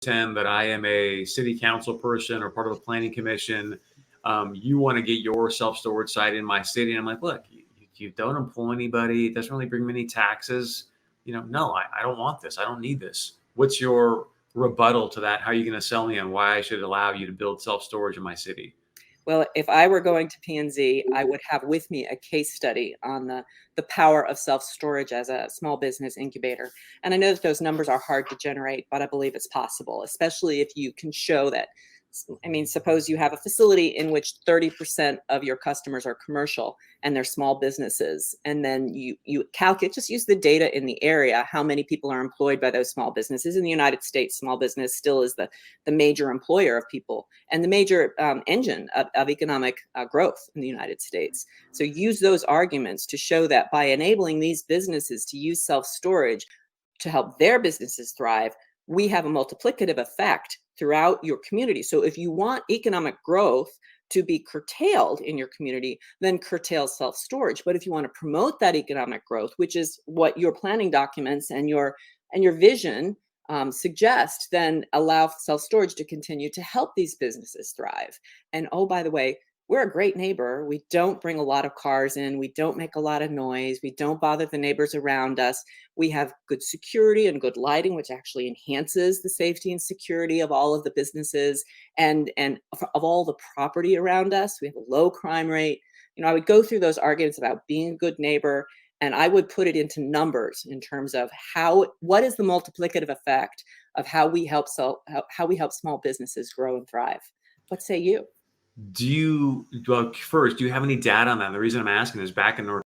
pretend that I am a city council person or part of a planning commission. You want to get your self-storage site in my city. And I'm like, look, you don't employ anybody. It doesn't really bring many taxes. No, I don't want this. I don't need this. What's your rebuttal to that? How are you going to sell me on why I should allow you to build self-storage in my city? Well, if I were going to P&Z, I would have with me a case study on the power of self-storage as a small business incubator. And I know that those numbers are hard to generate, but I believe it's possible, especially if you can show that. I mean, suppose you have a facility in which 30% of your customers are commercial and they're small businesses. And then you calculate, just use the data in the area, how many people are employed by those small businesses. In the United States, small business still is the major employer of people and the major engine of economic growth in the United States. So use those arguments to show that by enabling these businesses to use self-storage to help their businesses thrive, we have a multiplicative effect throughout your community. So if you want economic growth to be curtailed in your community, then curtail self-storage. But if you want to promote that economic growth, which is what your planning documents and your vision suggest, then allow self-storage to continue to help these businesses thrive. And oh, by the way, we're a great neighbor. We don't bring a lot of cars in. We don't make a lot of noise. We don't bother the neighbors around us. We have good security and good lighting, which actually enhances the safety and security of all of the businesses and of all the property around us. We have a low crime rate. I would go through those arguments about being a good neighbor, and I would put it into numbers in terms of what is the multiplicative effect of how we help small businesses grow and thrive. What say you? First, do you have any data on that? The reason I'm asking is back in North